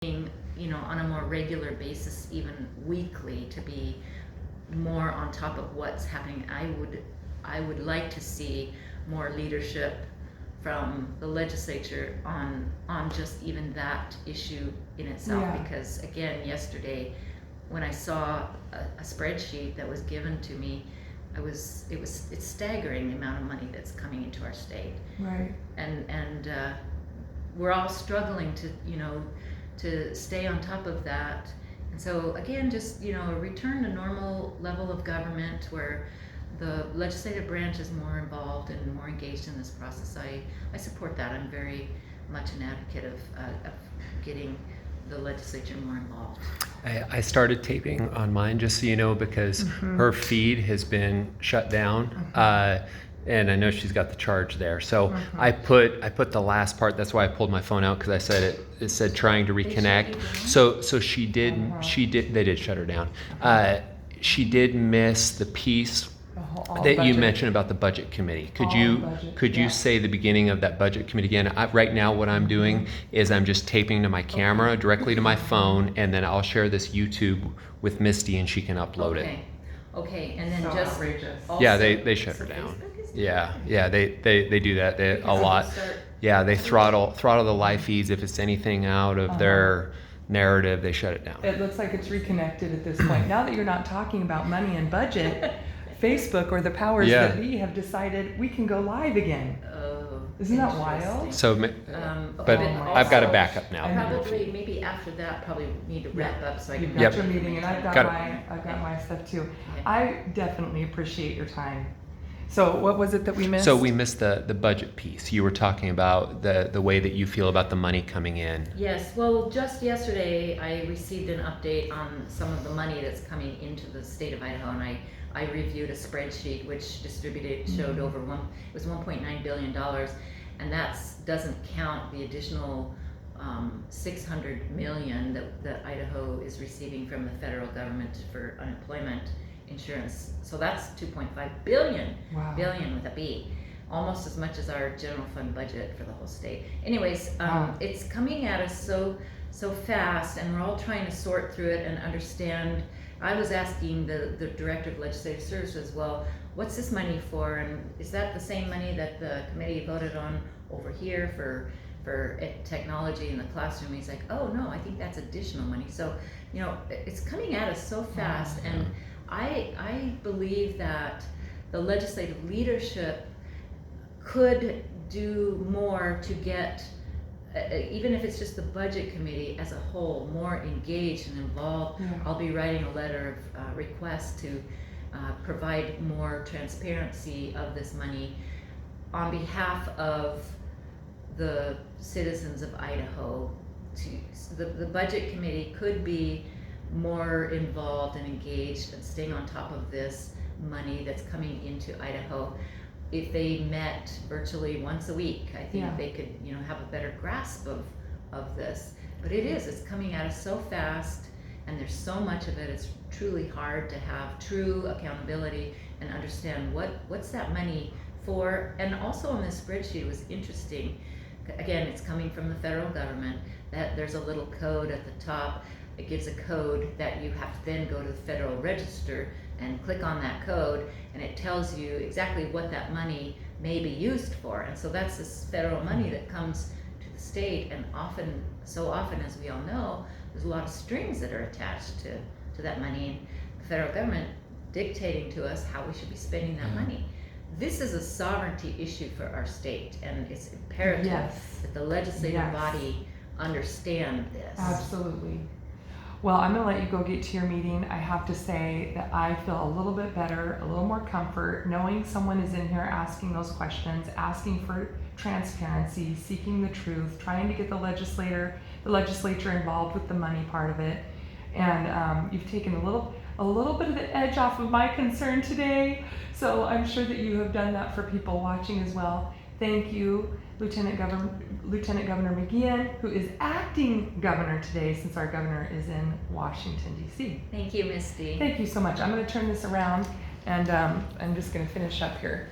on a more regular basis, even weekly, to be more on top of what's happening. I would like to see more leadership from the legislature on just even that issue in itself. Yeah. Because again, yesterday when I saw a spreadsheet that was given to me, it's staggering the amount of money that's coming into our state. Right. And we're all struggling to stay on top of that. And so again, just a return to normal level of government where the legislative branch is more involved and more engaged in this process. I support that. I'm very much an advocate of getting the legislature more involved. I started taping on mine, just so you know, because her feed has been shut down. And I know she's got the charge there. So I put the last part. That's why I pulled my phone out, because I said it said trying to reconnect. So she did they did shut her down. She did miss the piece that you mentioned about the budget committee. Could you say the beginning of that budget committee again? Right now what I'm doing is I'm just taping to my camera directly to my phone, and then I'll share this YouTube with Misty and she can upload it. Okay, and then So just outrageous. also, Yeah, they shut her down. Yeah, they do that a lot. Yeah, they throttle the live feeds. If it's anything out of their narrative, they shut it down. It looks like it's reconnected at this point. Now that you're not talking about money and budget, Facebook or the powers that be have decided we can go live again. Oh, Isn't that wild? So, but I've got a backup now. Probably, maybe after that, probably need to wrap up so I can. You've got your meeting, and I've got my stuff too. Okay. I definitely appreciate your time. So what was it that we missed? So we missed the budget piece. You were talking about the way that you feel about the money coming in. Yes, well, just yesterday I received an update on some of the money that's coming into the state of Idaho, and I reviewed a spreadsheet which showed over it was $1.9 billion, and that doesn't count the additional $600 million that Idaho is receiving from the federal government for unemployment insurance. So that's 2.5 billion. Wow. Billion with a B, almost as much as our general fund budget for the whole state. Anyways, it's coming at us so fast, and we're all trying to sort through it and understand. I was asking the director of legislative services, well, what's this money for, and is that the same money that the committee voted on over here for technology in the classroom? He's like, oh no, I think that's additional money. So it's coming at us so fast, and I believe that the legislative leadership could do more to get, even if it's just the budget committee as a whole, more engaged and involved. I'll be writing a letter of request to provide more transparency of this money on behalf of the citizens of Idaho. The budget committee could be more involved and engaged and staying on top of this money that's coming into Idaho. If they met virtually once a week, I think they could have a better grasp of this. But it's coming at us so fast, and there's so much of it. It's truly hard to have true accountability and understand what's that money for. And also on this spreadsheet, it was interesting. Again, it's coming from the federal government. That there's a little code at the top. It gives a code that you have to then go to the Federal Register and click on that code, and it tells you exactly what that money may be used for. And so that's this federal money that comes to the state, and so often, as we all know, there's a lot of strings that are attached to that money, and the federal government dictating to us how we should be spending that money. This is a sovereignty issue for our state, and it's imperative that the legislative body understand this. Absolutely. Well, I'm going to let you go get to your meeting. I have to say that I feel a little bit better, a little more comfort, knowing someone is in here asking those questions, asking for transparency, seeking the truth, trying to get the legislature involved with the money part of it. And you've taken a little bit of the edge off of my concern today. So I'm sure that you have done that for people watching as well. Thank you, Lieutenant Governor McGeachin, who is acting governor today since our governor is in Washington, D.C. Thank you, Misty. Thank you so much. I'm going to turn this around, and I'm just going to finish up here.